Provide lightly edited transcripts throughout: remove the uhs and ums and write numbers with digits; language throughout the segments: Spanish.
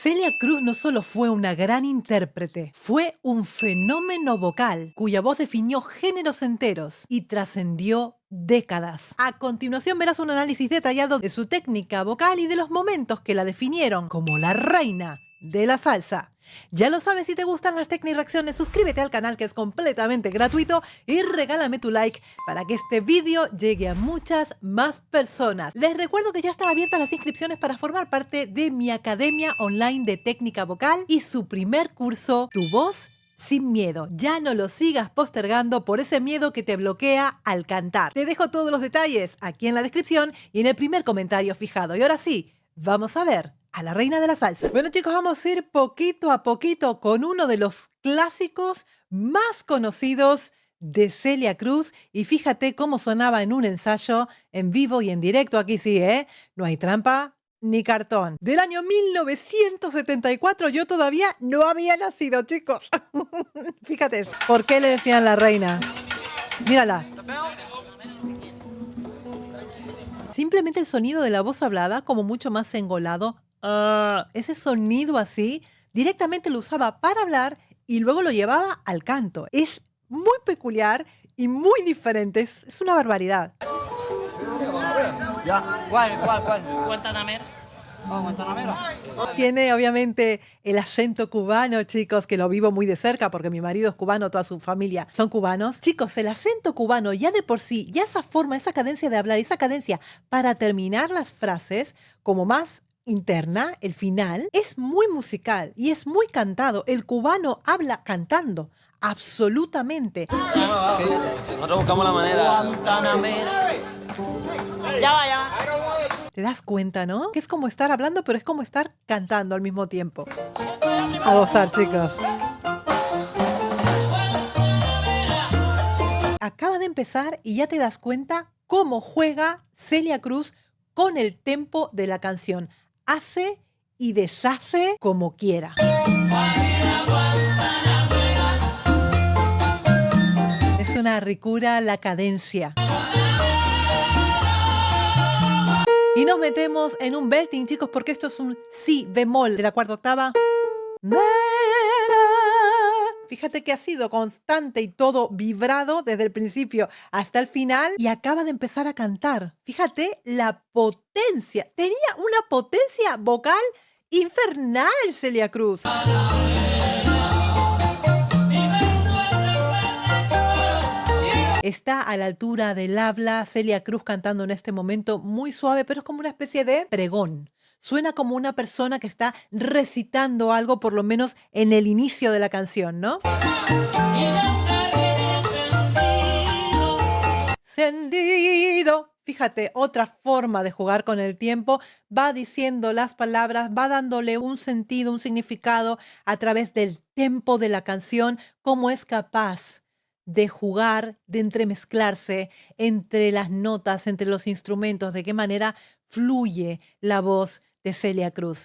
Celia Cruz no solo fue una gran intérprete, fue un fenómeno vocal cuya voz definió géneros enteros y trascendió décadas. A continuación verás un análisis detallado de su técnica vocal y de los momentos que la definieron como la reina de la salsa. Ya lo sabes, si te gustan las reacciones, suscríbete al canal que es completamente gratuito y regálame tu like para que este vídeo llegue a muchas más personas. Les recuerdo que ya están abiertas las inscripciones para formar parte de mi academia online de técnica vocal y su primer curso, Tu Voz Sin Miedo. Ya no lo sigas postergando por ese miedo que te bloquea al cantar. Te dejo todos los detalles aquí en la descripción y en el primer comentario fijado. Y ahora sí, vamos a ver a la reina de la salsa. Bueno, chicos, vamos a ir poquito a poquito con uno de los clásicos más conocidos de Celia Cruz. Y fíjate cómo sonaba en un ensayo en vivo y en directo. Aquí sí, ¿eh? No hay trampa ni cartón. Del año 1974, yo todavía no había nacido, chicos. Fíjate, ¿por qué le decían la reina? Mírala. Simplemente el sonido de la voz hablada, como mucho más engolado. Ese sonido así, directamente lo usaba para hablar y luego lo llevaba al canto. Es muy peculiar y muy diferente. Es una barbaridad. ¿Cuál? Guantanamera. Oh, Guantanamera. Tiene obviamente el acento cubano, chicos, que lo vivo muy de cerca porque mi marido es cubano, toda su familia son cubanos. Chicos, el acento cubano ya de por sí, ya esa forma, esa cadencia de hablar, esa cadencia para terminar las frases como más interna, el final, es muy musical y es muy cantado. El cubano habla cantando, absolutamente. Nosotros buscamos la manera. Guantanamera. Ya va. ¿Te das cuenta, no? Que es como estar hablando, pero es como estar cantando al mismo tiempo. A gozar, chicos. Acaba de empezar y ya te das cuenta cómo juega Celia Cruz con el tempo de la canción. Hace y deshace como quiera. Es una ricura la cadencia. Y nos metemos en un belting, chicos, porque esto es un si bemol de la cuarta octava. Fíjate que ha sido constante y todo vibrado desde el principio hasta el final y acaba de empezar a cantar. Fíjate la potencia. Tenía una potencia vocal infernal, Celia Cruz. Está a la altura del habla, Celia Cruz cantando en este momento muy suave, pero es como una especie de pregón. Suena como una persona que está recitando algo, por lo menos en el inicio de la canción, ¿no? Sentido. Fíjate, otra forma de jugar con el tiempo. Va diciendo las palabras, va dándole un sentido, un significado a través del tempo de la canción, cómo es capaz de jugar, de entremezclarse entre las notas, entre los instrumentos, de qué manera fluye la voz de Celia Cruz.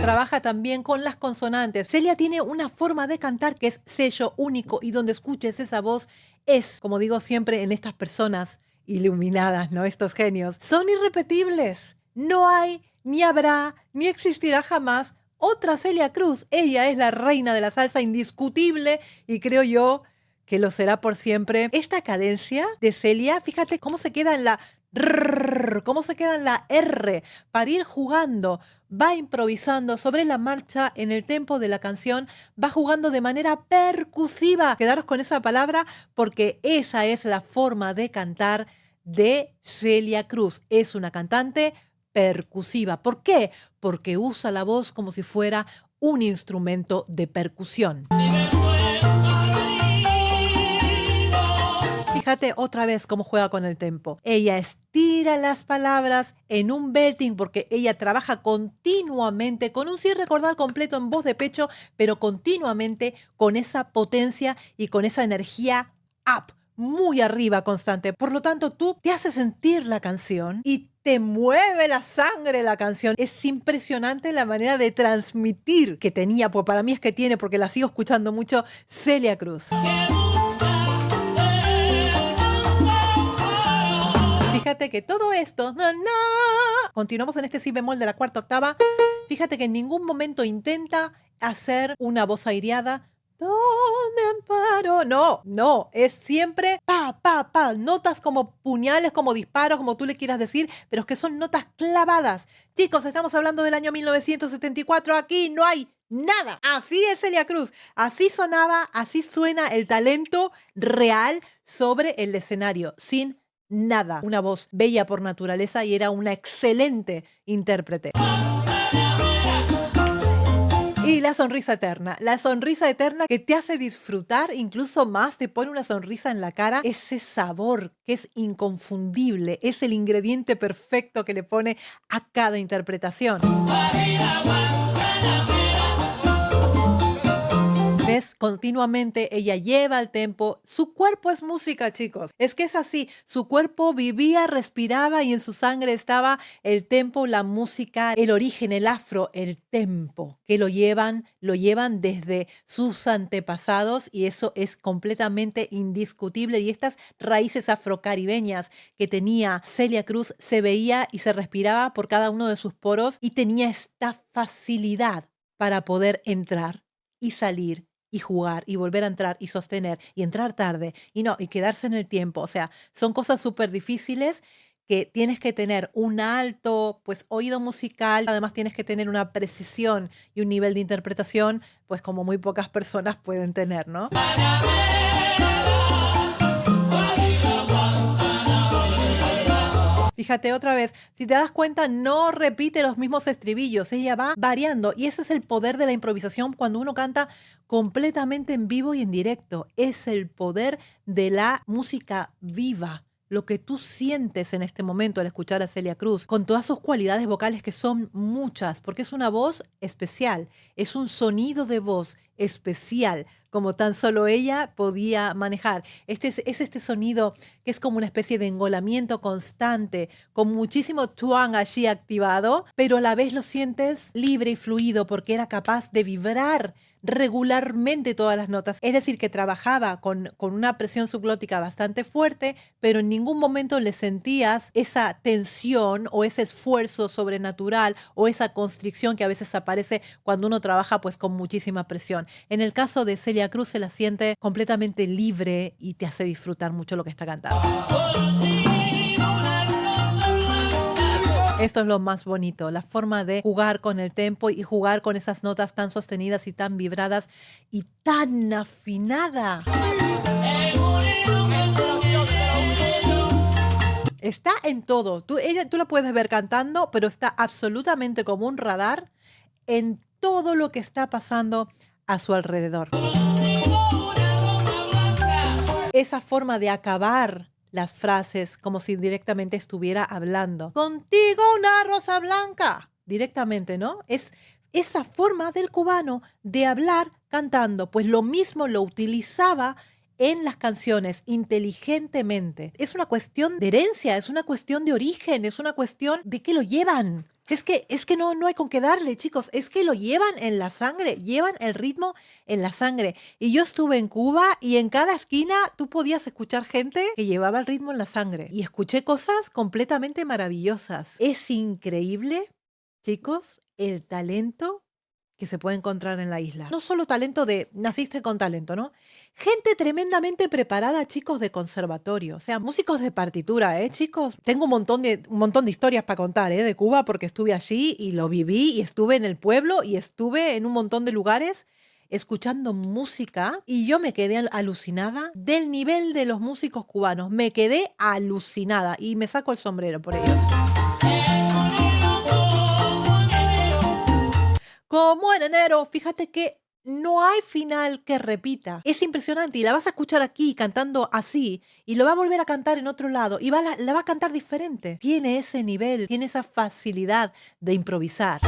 Trabaja también con las consonantes. Celia tiene una forma de cantar que es sello único y donde escuches esa voz es, como digo siempre en estas personas iluminadas, ¿no? Estos genios, son irrepetibles. No hay, ni habrá, ni existirá jamás otra Celia Cruz. Ella es la reina de la salsa indiscutible y creo yo que lo será por siempre. Esta cadencia de Celia, fíjate cómo se queda en la R, cómo se queda en la R, para ir jugando, va improvisando sobre la marcha en el tempo de la canción, va jugando de manera percusiva. Quedaros con esa palabra porque esa es la forma de cantar de Celia Cruz. Es una cantante percusiva. ¿Por qué? Porque usa la voz como si fuera un instrumento de percusión. Fíjate otra vez cómo juega con el tempo. Ella estira las palabras en un belting porque ella trabaja continuamente con un cierre cordal completo en voz de pecho, pero continuamente con esa potencia y con esa energía up, muy arriba constante. Por lo tanto, tú te haces sentir la canción y te mueve la sangre la canción. Es impresionante la manera de transmitir que tenía, pues para mí es que tiene, porque la sigo escuchando mucho, Celia Cruz. fíjate que todo esto, continuamos en este si bemol de la cuarta octava, fíjate que en ningún momento intenta hacer una voz aireada. ¿Dónde amparo? No, es siempre pa, notas como puñales, como disparos, como tú le quieras decir, pero es que son notas clavadas. Chicos, estamos hablando del año 1974, aquí no hay nada. Así es Celia Cruz, así sonaba, así suena el talento real sobre el escenario, sin nada. Una voz bella por naturaleza y era una excelente intérprete. Y la sonrisa eterna que te hace disfrutar, incluso más, te pone una sonrisa en la cara, ese sabor que es inconfundible, es el ingrediente perfecto que le pone a cada interpretación. ¿Ves? Continuamente ella lleva el tempo. Su cuerpo es música, chicos. Es que es así. Su cuerpo vivía, respiraba y en su sangre estaba el tempo, la música, el origen, el afro, el tempo, que lo llevan desde sus antepasados y eso es completamente indiscutible. Y estas raíces afrocaribeñas que tenía Celia Cruz se veía y se respiraba por cada uno de sus poros y tenía esta facilidad para poder entrar y salir y jugar y volver a entrar y sostener y entrar tarde y quedarse en el tiempo. O sea, son cosas súper difíciles que tienes que tener un alto oído musical, además tienes que tener una precisión y un nivel de interpretación como muy pocas personas pueden tener, ¿no? Fíjate otra vez, si te das cuenta, no repite los mismos estribillos, ella va variando y ese es el poder de la improvisación cuando uno canta completamente en vivo y en directo. Es el poder de la música viva, lo que tú sientes en este momento al escuchar a Celia Cruz, con todas sus cualidades vocales que son muchas, porque es una voz especial, es un sonido de voz especial, como tan solo ella podía manejar. Es este sonido que es como una especie de engolamiento constante, con muchísimo twang allí activado, pero a la vez lo sientes libre y fluido porque era capaz de vibrar regularmente todas las notas. Es decir, que trabajaba con una presión subglótica bastante fuerte, pero en ningún momento le sentías esa tensión o ese esfuerzo sobrenatural o esa constricción que a veces aparece cuando uno trabaja con muchísima presión. En el caso de Celia Cruz se la siente completamente libre y te hace disfrutar mucho lo que está cantando. Esto es lo más bonito, la forma de jugar con el tempo y jugar con esas notas tan sostenidas y tan vibradas y tan afinada. Está en todo. Tú la puedes ver cantando, pero está absolutamente como un radar en todo lo que está pasando a su alrededor. Esa forma de acabar las frases como si directamente estuviera hablando. Contigo una rosa blanca. Directamente, ¿no? Es esa forma del cubano de hablar cantando. Pues lo mismo lo utilizaba en las canciones inteligentemente. Es una cuestión de herencia, es una cuestión de origen, es una cuestión de que lo llevan. Es que no hay con qué darle, chicos. Es que lo llevan en la sangre, llevan el ritmo en la sangre. Y yo estuve en Cuba y en cada esquina tú podías escuchar gente que llevaba el ritmo en la sangre. Y escuché cosas completamente maravillosas. Es increíble, chicos, el talento que se puede encontrar en la isla. No solo talento de naciste con talento, ¿no? Gente tremendamente preparada, chicos, de conservatorio. O sea, músicos de partitura, chicos. Tengo un montón de historias para contar, de Cuba, porque estuve allí y lo viví y estuve en el pueblo y estuve en un montón de lugares escuchando música y yo me quedé alucinada del nivel de los músicos cubanos. Me quedé alucinada y me saco el sombrero por ellos. Como en enero, fíjate que no hay final que repita. Es impresionante y la vas a escuchar aquí cantando así y lo va a volver a cantar en otro lado y la va a cantar diferente. Tiene ese nivel, tiene esa facilidad de improvisar.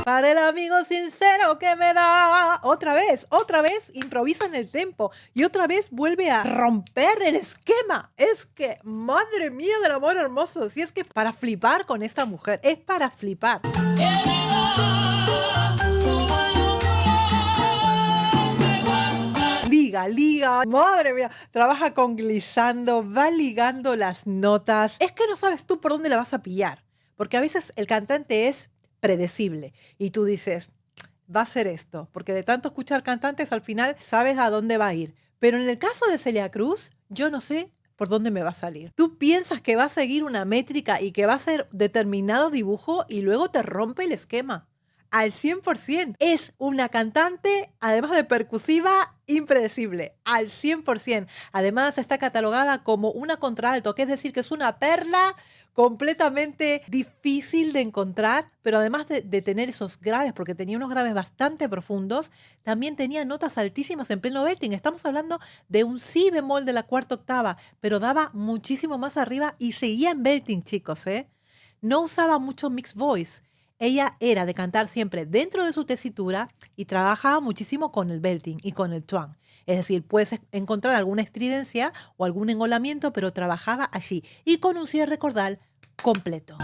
Para el amigo sincero que me da. Otra vez, improvisa en el tempo y otra vez vuelve a romper el esquema. Es que, madre mía del amor hermoso, si es que para flipar con esta mujer, es para flipar. liga. Madre mía, trabaja con glissando, va ligando las notas. Es que no sabes tú por dónde la vas a pillar, porque a veces el cantante es predecible y tú dices, va a ser esto, porque de tanto escuchar cantantes al final sabes a dónde va a ir. Pero en el caso de Celia Cruz, yo no sé por dónde me va a salir. Tú piensas que va a seguir una métrica y que va a ser determinado dibujo y luego te rompe el esquema. Al 100%. Es una cantante, además de percusiva, impredecible. Al 100%. Además está catalogada como una contralto, que es decir, que es una perla completamente difícil de encontrar, pero además de tener esos graves, porque tenía unos graves bastante profundos, también tenía notas altísimas en pleno belting. Estamos hablando de un si bemol de la cuarta octava, pero daba muchísimo más arriba y seguía en belting, chicos, ¿eh? No usaba mucho mixed voice. Ella era de cantar siempre dentro de su tesitura y trabajaba muchísimo con el belting y con el twang. Es decir, puedes encontrar alguna estridencia o algún engolamiento, pero trabajaba allí y con un cierre cordal completo.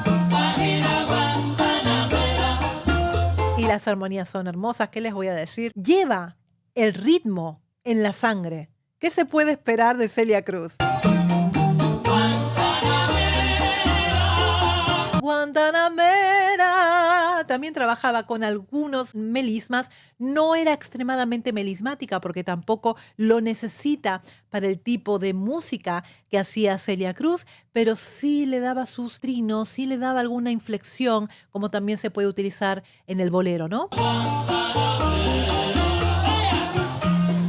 Y las armonías son hermosas, ¿qué les voy a decir? Lleva el ritmo en la sangre. ¿Qué se puede esperar de Celia Cruz? Guantanamera. También trabajaba con algunos melismas. No era extremadamente melismática porque tampoco lo necesita para el tipo de música que hacía Celia Cruz, pero sí le daba sus trinos, sí le daba alguna inflexión, como también se puede utilizar en el bolero, ¿no?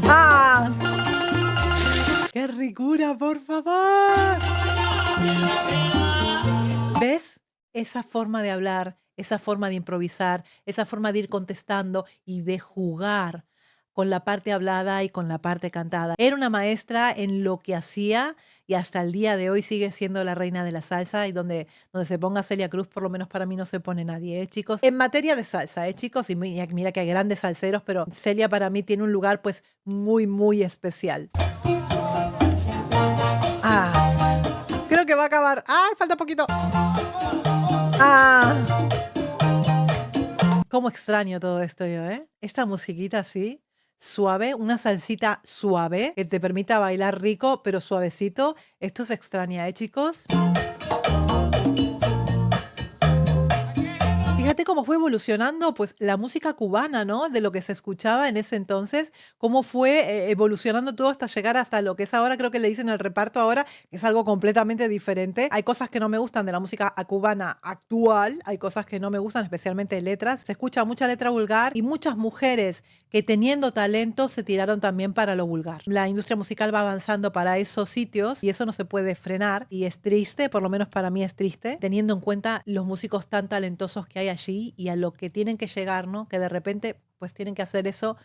¡Ah! ¡Qué ricura, por favor! ¿Ves? Esa forma de hablar, esa forma de improvisar, esa forma de ir contestando y de jugar con la parte hablada y con la parte cantada. Era una maestra en lo que hacía y hasta el día de hoy sigue siendo la reina de la salsa, y donde se ponga Celia Cruz, por lo menos para mí no se pone nadie, chicos. En materia de salsa, chicos, y mira que hay grandes salseros, pero Celia para mí tiene un lugar pues muy, muy especial. Ah, creo que va a acabar. ¡Ay, falta poquito! Ah, cómo extraño todo esto yo, ¿eh? Esta musiquita así, suave, una salsita suave que te permita bailar rico, pero suavecito. Esto se extraña, chicos? Fíjate cómo fue evolucionando pues la música cubana, ¿no? De lo que se escuchaba en ese entonces, cómo fue evolucionando todo hasta llegar hasta lo que es ahora. Creo que le dicen el reparto ahora, que es algo completamente diferente. Hay cosas que no me gustan de la música cubana actual, hay cosas que no me gustan, especialmente letras. Se escucha mucha letra vulgar y muchas mujeres que teniendo talento se tiraron también para lo vulgar. La industria musical va avanzando para esos sitios y eso no se puede frenar, y es triste, por lo menos para mí es triste, teniendo en cuenta los músicos tan talentosos que hay allí y a lo que tienen que llegar, ¿no? Que de repente pues tienen que hacer eso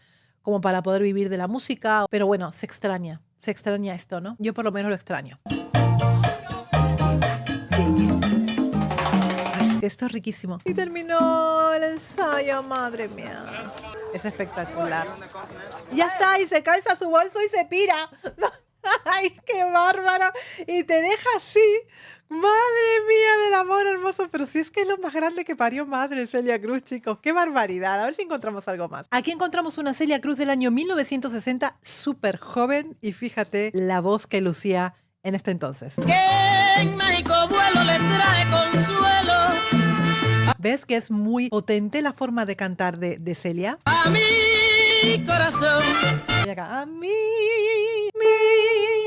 como para poder vivir de la música. Pero bueno, se extraña esto, ¿no? Yo por lo menos lo extraño. Esto es riquísimo. Y terminó el ensayo, madre mía. Es espectacular. Ya está, y se calza su bolso y se pira. ¡Ay, qué bárbaro! Y te deja así. Madre mía del amor hermoso. Pero si es que es lo más grande que parió madre Celia Cruz, chicos. ¡Qué barbaridad! A ver si encontramos algo más. Aquí encontramos una Celia Cruz del año 1960, súper joven. Y fíjate la voz que lucía en este entonces. Que en mágico vuelo le trae consuelo ¿Ves que es muy potente la forma de cantar de Celia? a mi corazón. Y acá, a mí.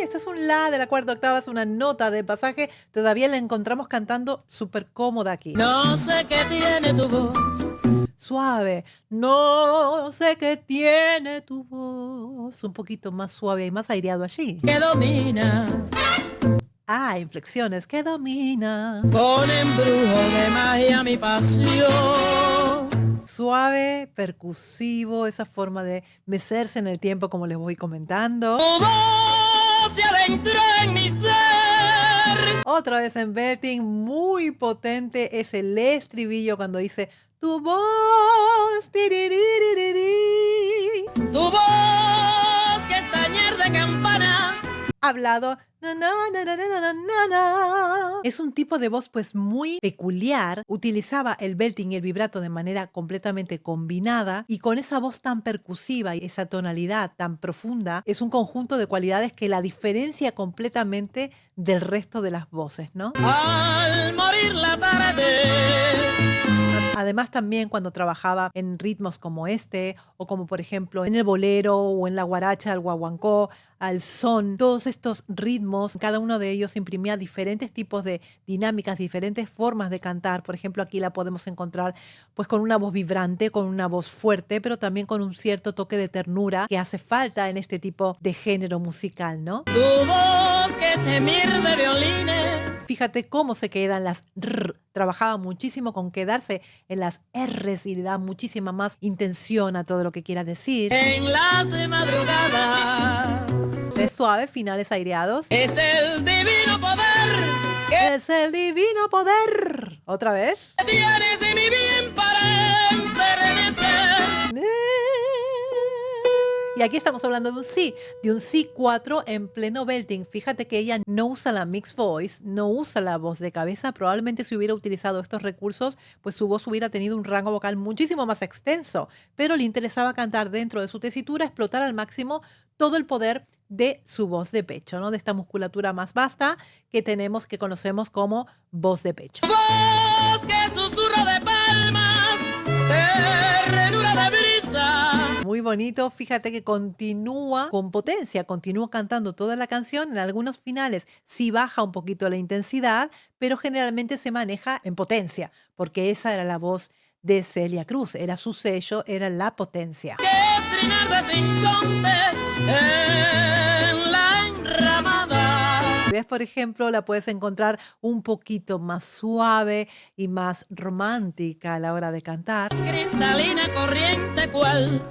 Esto es un la de la cuarta octava, es una nota de pasaje. Todavía la encontramos cantando súper cómoda aquí. No sé qué tiene tu voz. Suave. No sé qué tiene tu voz. Un poquito más suave y más aireado allí. Que domina Ah, inflexiones que domina. con embrujo de magia mi pasión. Suave, percusivo, esa forma de mecerse en el tiempo como les voy comentando. Tu voz se adentró en mi ser. Otra vez en belting, muy potente es el estribillo cuando dice tu voz. Tiriririri. Tu voz que es tañer de campana. hablado. Na, na, na, na, na, na, na, na. Es un tipo de voz pues muy peculiar. Utilizaba el belting y el vibrato de manera completamente combinada y con esa voz tan percusiva y esa tonalidad tan profunda es un conjunto de cualidades que la diferencia completamente del resto de las voces, ¿no? Al morir la tarde. Además también cuando trabajaba en ritmos como este o como por ejemplo en el bolero o en la guaracha, el guaguancó, al son, todos estos ritmos, cada uno de ellos imprimía diferentes tipos de dinámicas, diferentes formas de cantar. Por ejemplo, aquí la podemos encontrar pues con una voz vibrante, con una voz fuerte, pero también con un cierto toque de ternura que hace falta en este tipo de género musical, ¿no? Tu voz que se mir de violines. Fíjate cómo se quedan las R. Trabajaba muchísimo con quedarse en las R's y le da muchísima más intención a todo lo que quiera decir. En las de madrugada. Es suave, finales aireados. Es el divino poder que Es el divino poder. ¿Otra vez? tienes en mi bien para enternecer. Y aquí estamos hablando de un si 4 en pleno belting. Fíjate que ella no usa la mixed voice, no usa la voz de cabeza. Probablemente si hubiera utilizado estos recursos, pues su voz hubiera tenido un rango vocal muchísimo más extenso. Pero le interesaba cantar dentro de su tesitura, explotar al máximo todo el poder de su voz de pecho, ¿no? De esta musculatura más vasta que tenemos, que conocemos como voz de pecho. Voz que susurro de palmas, ternura de brisa. Muy bonito, fíjate que continúa con potencia, continúa cantando toda la canción. En algunos finales sí baja un poquito la intensidad, pero generalmente se maneja en potencia, porque esa era la voz de Celia Cruz, era su sello, era la potencia. Que es trinar de sinsonte en la enramada. ¿Ves? Por ejemplo, la puedes encontrar un poquito más suave y más romántica a la hora de cantar. Cristalina corriente cual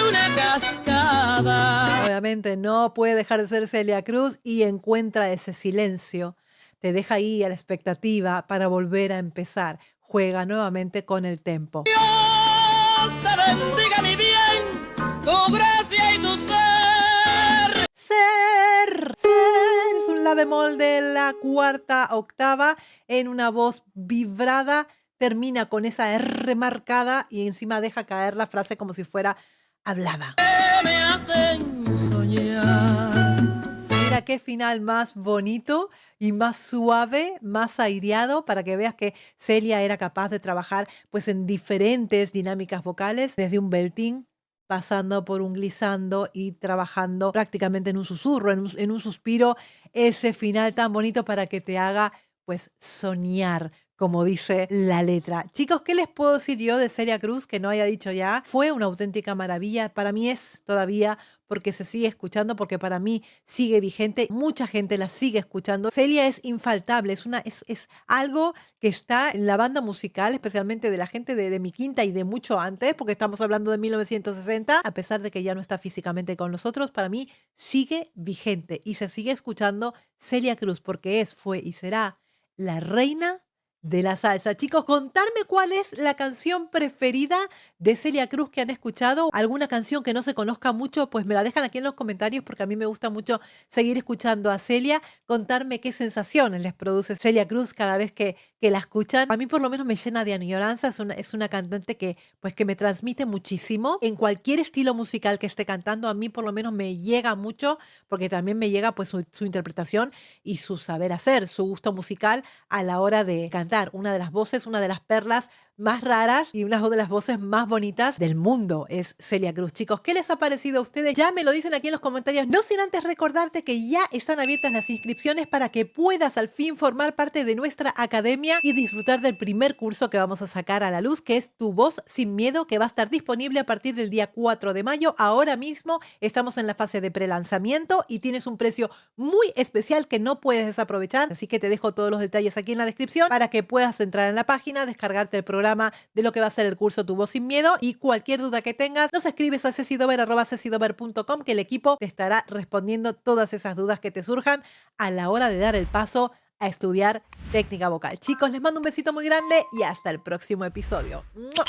una cascada. Obviamente no puede dejar de ser Celia Cruz y encuentra ese silencio. Te deja ahí a la expectativa para volver a empezar. Juega nuevamente con el tempo. Dios te bendiga mi bien, tu gracia y tu ser. Ser es un la bemol de la cuarta octava en una voz vibrada. Termina con esa R marcada y encima deja caer la frase como si fuera hablada. Que me hacen soñar. Mira qué final más bonito y más suave, más aireado, para que veas que Celia era capaz de trabajar pues en diferentes dinámicas vocales, desde un belting, pasando por un glissando y trabajando prácticamente en un susurro, en un suspiro, ese final tan bonito para que te haga pues soñar, como dice la letra. Chicos, ¿qué les puedo decir yo de Celia Cruz que no haya dicho ya? Fue una auténtica maravilla. Para mí es todavía, porque se sigue escuchando, porque para mí sigue vigente. Mucha gente la sigue escuchando. Celia es infaltable, es algo que está en la banda musical, especialmente de la gente de mi quinta y de mucho antes, porque estamos hablando de 1960. A pesar de que ya no está físicamente con nosotros, para mí sigue vigente y se sigue escuchando Celia Cruz, porque es, fue y será la reina de la salsa. Chicos, contarme cuál es la canción preferida de Celia Cruz que han escuchado. Alguna canción que no se conozca mucho, pues me la dejan aquí en los comentarios porque a mí me gusta mucho seguir escuchando a Celia. Contarme qué sensaciones les produce Celia Cruz cada vez que la escuchan. A mí por lo menos me llena de añoranza. Es una cantante que me transmite muchísimo. En cualquier estilo musical que esté cantando, a mí por lo menos me llega mucho, porque también me llega pues su interpretación y su saber hacer, su gusto musical a la hora de cantar. Una de las voces, una de las perlas más raras y una de las voces más bonitas del mundo es Celia Cruz. Chicos, ¿qué les ha parecido a ustedes? Ya me lo dicen aquí en los comentarios. No sin antes recordarte que ya están abiertas las inscripciones para que puedas al fin formar parte de nuestra academia y disfrutar del primer curso que vamos a sacar a la luz, que es Tu Voz Sin Miedo, que va a estar disponible a partir del día 4 de mayo. Ahora mismo estamos en la fase de prelanzamiento y tienes un precio muy especial que no puedes desaprovechar. Así que te dejo todos los detalles aquí en la descripción para que puedas entrar en la página, descargarte el programa de lo que va a ser el curso Tu Voz Sin Miedo, y cualquier duda que tengas nos escribes a cecidover@cecidover.com, que el equipo te estará respondiendo todas esas dudas que te surjan a la hora de dar el paso a estudiar técnica vocal. Chicos, les mando un besito muy grande y hasta el próximo episodio. ¡Mua!